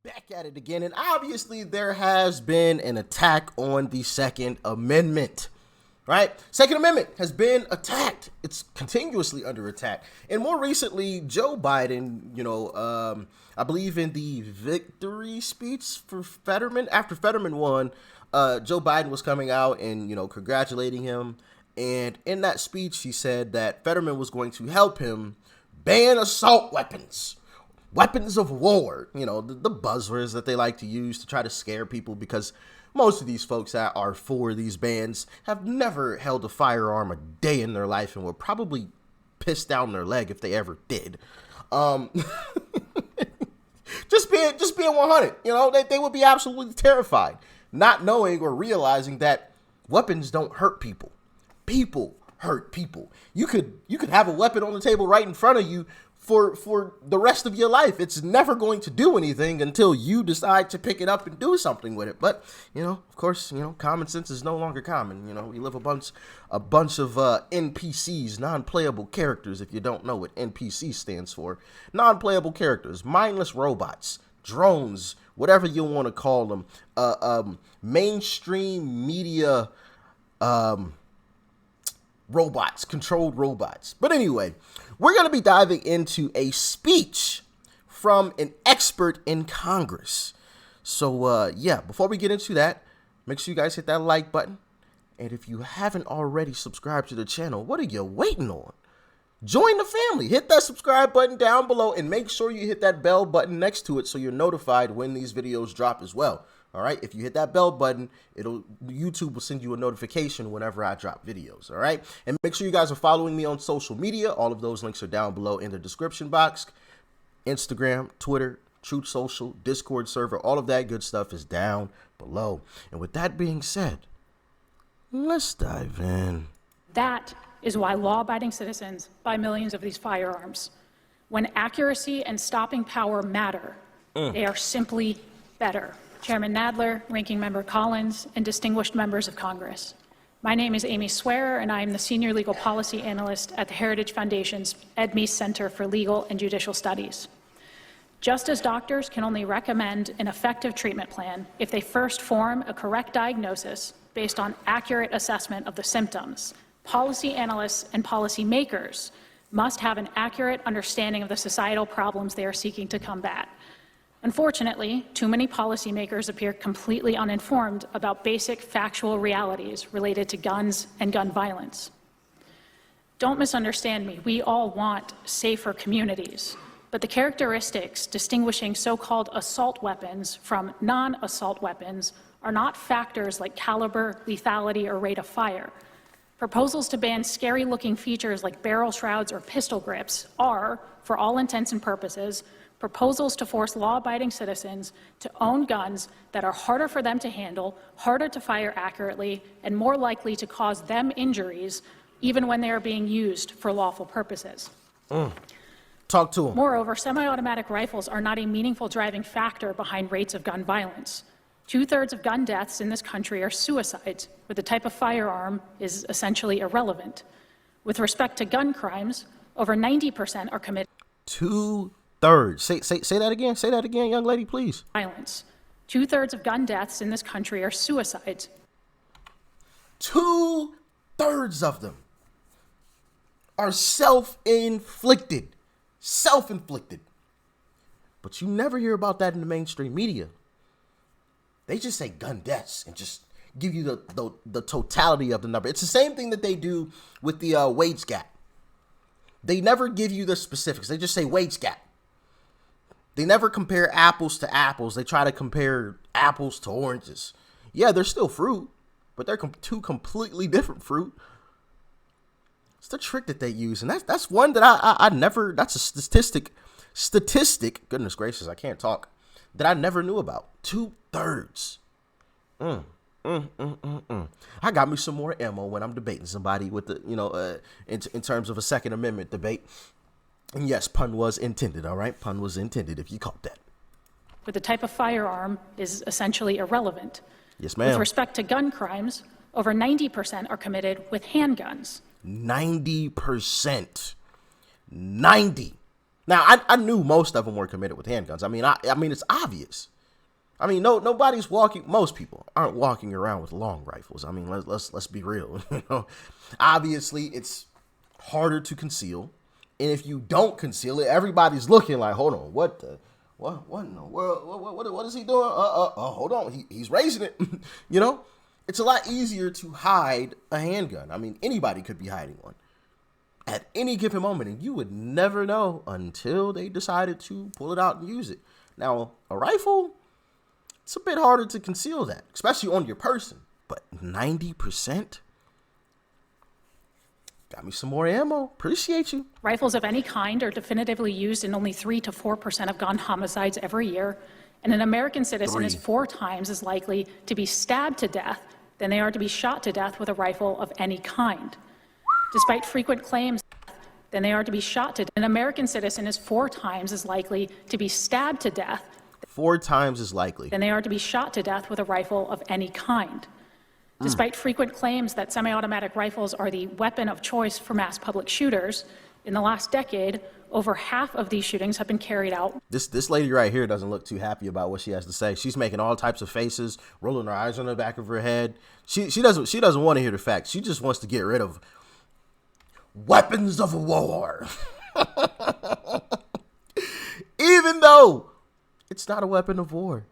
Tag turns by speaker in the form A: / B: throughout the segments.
A: Back at it again, and obviously there has been an attack on the Second Amendment, right? Second Amendment has been attacked. It's continuously under attack. And more recently, Joe Biden, I believe in the victory speech for Fetterman, after Fetterman won, Joe Biden was coming out and, congratulating him. And in that speech, he said that Fetterman was going to help him ban assault weapons. Weapons of war, the buzzwords that they like to use to try to scare people, because most of these folks that are for these bans have never held a firearm a day in their life and would probably piss down their leg if they ever did. Just being 100, they would be absolutely terrified, not knowing or realizing that weapons don't hurt people. People hurt people. You could have a weapon on the table right in front of you for the rest of your life. It's never going to do anything until you decide to pick it up and do something with it. But, of course, common sense is no longer common. We live a bunch of NPCs, non-playable characters, if you don't know what NPC stands for. Non-playable characters, mindless robots, drones, whatever you want to call them, mainstream media robots, controlled robots. But anyway, we're going to be diving into a speech from an expert in Congress. So, before we get into that, make sure you guys hit that like button. And if you haven't already subscribed to the channel, what are you waiting on? Join the family. Hit that subscribe button down below and make sure you hit that bell button next to it so you're notified when these videos drop as well. All right, if you hit that bell button, YouTube will send you a notification whenever I drop videos. All right, and make sure you guys are following me on social media. All of those links are down below in the description box. Instagram, Twitter, Truth Social, Discord server, all of that good stuff is down below. And with that being said, let's dive in.
B: That is why law-abiding citizens buy millions of these firearms. When accuracy and stopping power matter, they are simply better. Chairman Nadler, Ranking Member Collins, and distinguished members of Congress. My name is Amy Swearer, and I am the Senior Legal Policy Analyst at the Heritage Foundation's Ed Meese Center for Legal and Judicial Studies. Just as doctors can only recommend an effective treatment plan if they first form a correct diagnosis based on accurate assessment of the symptoms, policy analysts and policymakers must have an accurate understanding of the societal problems they are seeking to combat. Unfortunately, too many policymakers appear completely uninformed about basic factual realities related to guns and gun violence. Don't misunderstand me. We all want safer communities, but the characteristics distinguishing so-called assault weapons from non-assault weapons are not factors like caliber, lethality, or rate of fire. Proposals to ban scary-looking features like barrel shrouds or pistol grips are, for all intents and purposes, proposals to force law-abiding citizens to own guns that are harder for them to handle, harder to fire accurately, and more likely to cause them injuries, even when they are being used for lawful purposes.
A: Talk to them.
B: Moreover, semi-automatic rifles are not a meaningful driving factor behind rates of gun violence. 2/3 of gun deaths in this country are suicides, where the type of firearm is essentially irrelevant. With respect to gun crimes, over 90% are committed.
A: 2/3. Say that again. Say that again, young lady, please.
B: Violence. 2/3 of gun deaths in this country are suicides.
A: 2/3 of them are self-inflicted. Self-inflicted. But you never hear about that in the mainstream media. They just say gun deaths and just give you the totality of the number. It's the same thing that they do with the wage gap. They never give you the specifics. They just say wage gap. They never compare apples to apples. They try to compare apples to oranges. Yeah, they're still fruit, but they're two completely different fruit. It's the trick that they use, and that's one that I never. That's a statistic. Goodness gracious, I can't talk. That I never knew about. 2/3. I got me some more ammo when I'm debating somebody with the in terms of a Second Amendment debate. And yes, pun was intended, all right? Pun was intended, if you caught that.
B: But the type of firearm is essentially irrelevant.
A: Yes, ma'am.
B: With respect to gun crimes, over 90% are committed with handguns.
A: 90%. 90. Now, I knew most of them were committed with handguns. I mean, it's obvious. I mean, nobody's walking. Most people aren't walking around with long rifles. I mean, let's be real. Obviously, it's harder to conceal, and if you don't conceal it, everybody's looking like, hold on, what in the world? What is he doing? Hold on, he's raising it. It's a lot easier to hide a handgun. I mean, anybody could be hiding one at any given moment, and you would never know until they decided to pull it out and use it. Now, a rifle, it's a bit harder to conceal that, especially on your person. But 90%? Got me some more ammo. Appreciate you.
B: Rifles of any kind are definitively used in only 3 to 4% of gun homicides every year, and an American citizen is 4 times as likely to be stabbed to death than they are to be shot to death with a rifle of any kind. Despite frequent claims than they are to be shot to death, an American citizen is 4 times as likely to be stabbed to death
A: 4 times as likely
B: than they are to be shot to death with a rifle of any kind. Despite frequent claims that semi-automatic rifles are the weapon of choice for mass public shooters, in the last decade, over half of these shootings have been carried out.
A: This lady right here doesn't look too happy about what she has to say. She's making all types of faces, rolling her eyes on the back of her head. She doesn't want to hear the facts. She just wants to get rid of weapons of war. Even though it's not a weapon of war.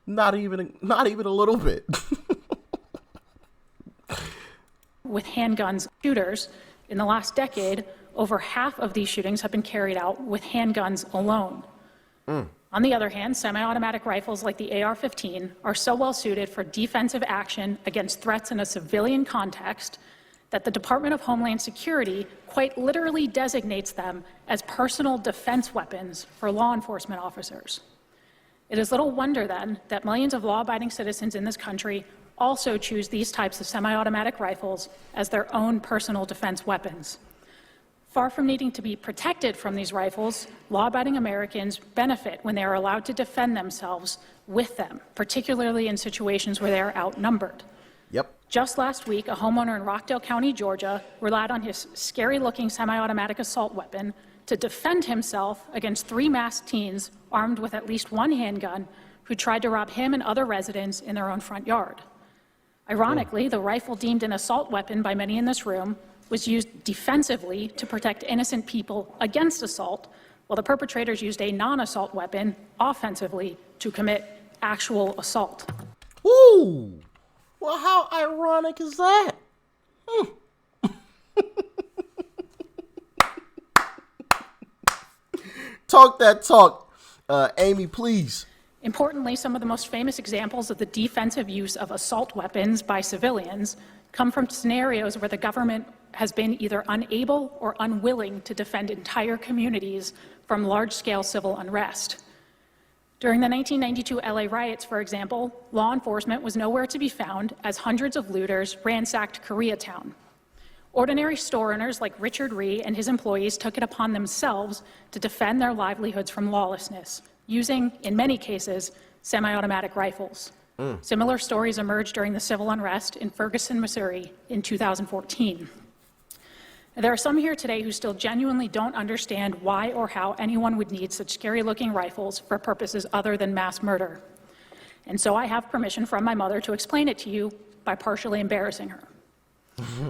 A: Not even a little bit.
B: With handguns shooters, in the last decade, over half of these shootings have been carried out with handguns alone. On the other hand, semi-automatic rifles like the AR-15 are so well suited for defensive action against threats in a civilian context that the Department of Homeland Security quite literally designates them as personal defense weapons for law enforcement officers. It is little wonder, then, that millions of law-abiding citizens in this country also choose these types of semi-automatic rifles as their own personal defense weapons. Far from needing to be protected from these rifles, law-abiding Americans benefit when they are allowed to defend themselves with them, particularly in situations where they are outnumbered.
A: Yep.
B: Just last week, a homeowner in Rockdale County, Georgia, relied on his scary-looking semi-automatic assault weapon to defend himself against 3 masked teens armed with at least 1 handgun who tried to rob him and other residents in their own front yard. Ironically, the rifle deemed an assault weapon by many in this room was used defensively to protect innocent people against assault, while the perpetrators used a non-assault weapon offensively to commit actual assault.
A: Ooh! Well, how ironic is that? Talk that talk. Amy, please.
B: Importantly, some of the most famous examples of the defensive use of assault weapons by civilians come from scenarios where the government has been either unable or unwilling to defend entire communities from large-scale civil unrest. During the 1992 LA riots, for example, law enforcement was nowhere to be found as hundreds of looters ransacked Koreatown. Ordinary store owners like Richard Ree and his employees took it upon themselves to defend their livelihoods from lawlessness, using, in many cases, semi-automatic rifles. Similar stories emerged during the civil unrest in Ferguson, Missouri in 2014. There are some here today who still genuinely don't understand why or how anyone would need such scary-looking rifles for purposes other than mass murder. And so I have permission from my mother to explain it to you by partially embarrassing her.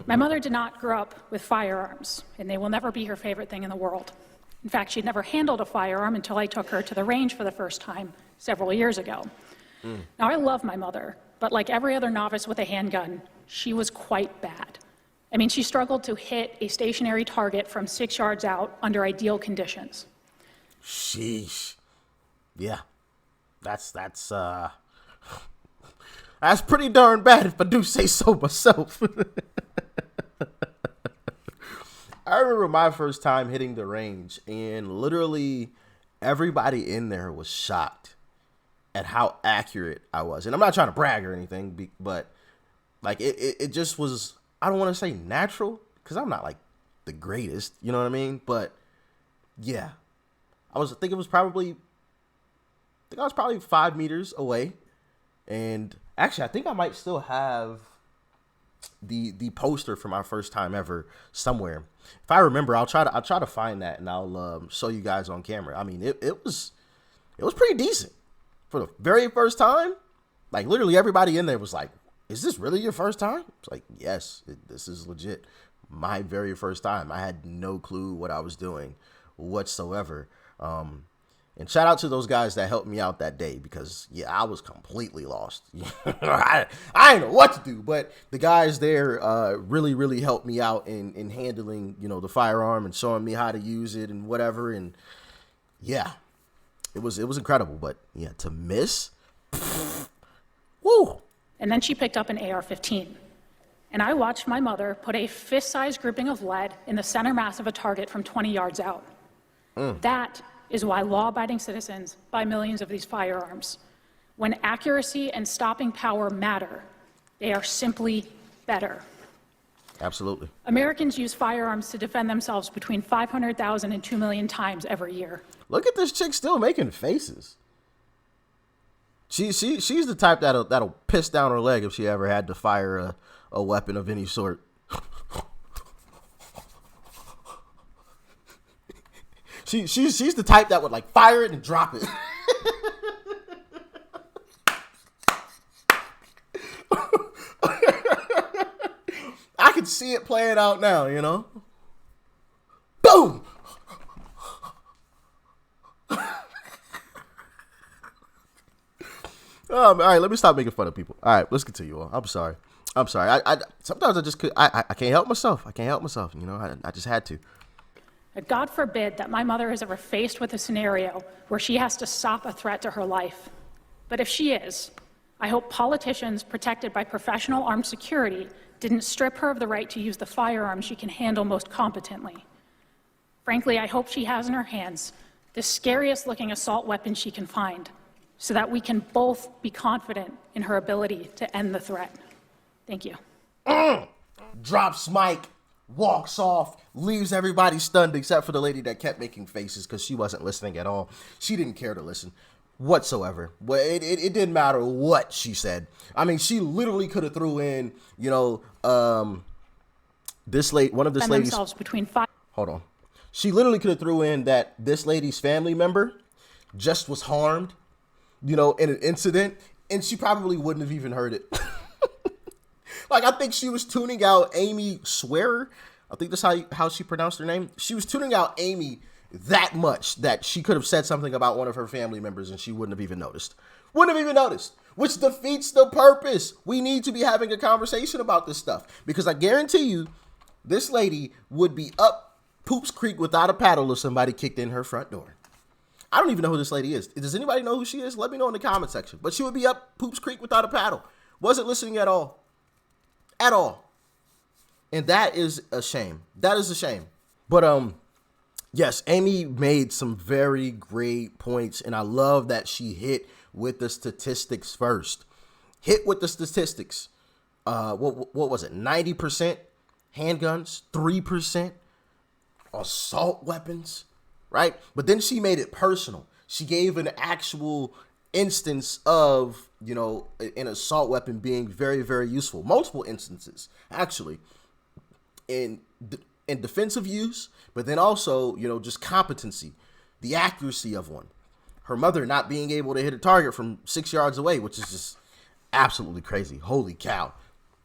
B: My mother did not grow up with firearms, and they will never be her favorite thing in the world. In fact, she'd never handled a firearm until I took her to the range for the first time several years ago. Now, I love my mother, but like every other novice with a handgun, she was quite bad. I mean, she struggled to hit a stationary target from 6 yards out under ideal conditions.
A: Sheesh. Yeah. That's pretty darn bad if I do say so myself. I remember my first time hitting the range, and literally everybody in there was shocked at how accurate I was. And I'm not trying to brag or anything, but like it just was, I don't want to say natural, because I'm not like the greatest, you know what I mean? But yeah, I was probably 5 meters away. And actually, I think I might still have the poster for my first time ever somewhere. If I remember, I'll try to find that, and I'll show you guys on camera. I mean, it was pretty decent. for the very first time. Like, literally everybody in there was like, is this really your first time? It's like, yes, this is legit. My very first time. I had no clue what I was doing whatsoever. And shout out to those guys that helped me out that day because, yeah, I was completely lost. I didn't know what to do, but the guys there really, really helped me out in handling, the firearm and showing me how to use it and whatever. And, yeah, it was incredible. But, yeah, to miss, woo.
B: And then she picked up an AR-15. And I watched my mother put a fist-sized grouping of lead in the center mass of a target from 20 yards out. That is why law-abiding citizens buy millions of these firearms. When accuracy and stopping power matter, they are simply better.
A: Absolutely.
B: Americans use firearms to defend themselves between 500,000 and 2 million times every year.
A: Look at this chick still making faces. She's the type that'll piss down her leg if she ever had to fire a weapon of any sort. She's the type that would like fire it and drop it. I can see it playing out now, Boom! All right, let me stop making fun of people. All right, let's continue on. I'm sorry. I sometimes I just I can't help myself. I just had to.
B: God forbid that my mother is ever faced with a scenario where she has to stop a threat to her life. But if she is, I hope politicians protected by professional armed security didn't strip her of the right to use the firearm she can handle most competently. Frankly, I hope she has in her hands the scariest looking assault weapon she can find, so that we can both be confident in her ability to end the threat. Thank you.
A: Drops mic, walks off, leaves everybody stunned except for the lady that kept making faces because she wasn't listening at all. She didn't care to listen whatsoever. Well, it didn't matter what she said. I mean, she literally could have threw in, this lady, one of this lady's. Hold on. She literally could have threw in that this lady's family member just was harmed, in an incident, and she probably wouldn't have even heard it. Like, I think she was tuning out Amy Swearer. I think that's how she pronounced her name. She was tuning out Amy that much that she could have said something about one of her family members and she wouldn't have even noticed. Which defeats the purpose. We need to be having a conversation about this stuff because I guarantee you this lady would be up Poops Creek without a paddle if somebody kicked in her front door. I don't even know who this lady is. Does anybody know who she is? Let me know in the comment section. But she would be up Poops Creek without a paddle. Wasn't listening at all. At all. And that is a shame. But yes, Amy made some very great points, and I love that she hit with the statistics first. What was it? 90% handguns, 3% assault weapons, right? But then she made it personal. She gave an actual instance of, an assault weapon being very, very useful. Multiple instances, actually, in defensive use, but then also, just competency, the accuracy of one. Her mother not being able to hit a target from 6 yards away, which is just absolutely crazy. Holy cow.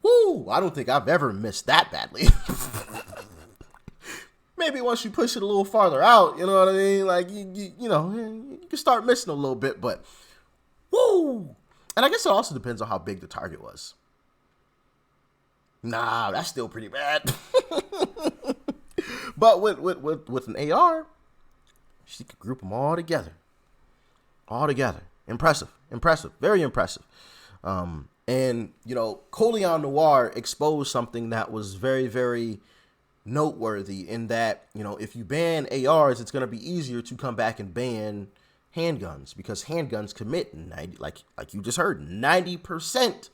A: Woo! I don't think I've ever missed that badly. Maybe once you push it a little farther out, you know what I mean? Like, you can start missing a little bit, but woo! And I guess it also depends on how big the target was. Nah, that's still pretty bad. But with an AR, she could group them all together. Impressive. Very impressive. And, Coleon Noir exposed something that was very, very noteworthy in that, if you ban ARs, it's going to be easier to come back and ban handguns because handguns commit 90, like you just heard, 90%.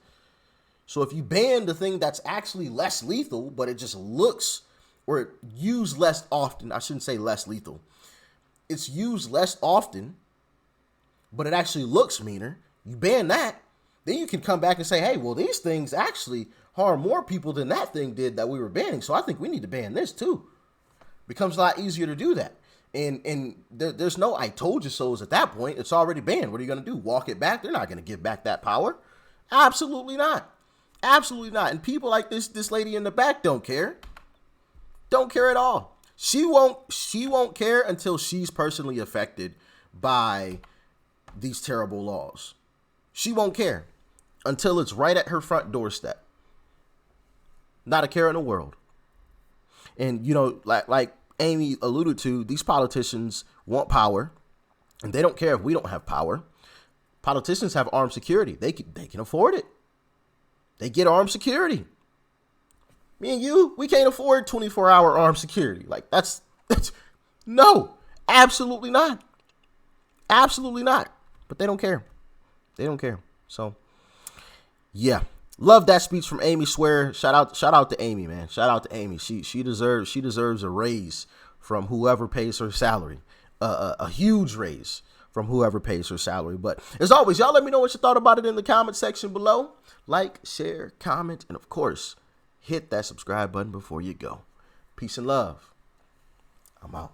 A: So if you ban the thing that's actually less lethal, but it just looks or used less often, I shouldn't say less lethal. It's used less often, but it actually looks meaner. You ban that, then you can come back and say, hey, well, these things actually harm more people than that thing did that we were banning. So I think we need to ban this too. Becomes a lot easier to do that. And there's no "I told you so's" at that point. It's already banned. What are you gonna do? Walk it back? They're not gonna give back that power. Absolutely not. Absolutely not. And people like this lady in the back don't care. Don't care at all. She won't care until she's personally affected by these terrible laws. She won't care until it's right at her front doorstep. Not a care in the world. And like Amy alluded to, these politicians want power, and they don't care if we don't have power. Politicians have armed security. They can afford it. They get armed security. Me and you, we can't afford 24-hour armed security. Like that's no, absolutely not. Absolutely not. But they don't care. They don't care. So yeah. Love that speech from Amy Swear. Shout out to Amy, man. Shout out to Amy. She deserves a raise from whoever pays her salary. A huge raise from whoever pays her salary. But as always, y'all let me know what you thought about it in the comment section below. Like, share, comment, and of course, hit that subscribe button before you go. Peace and love. I'm out.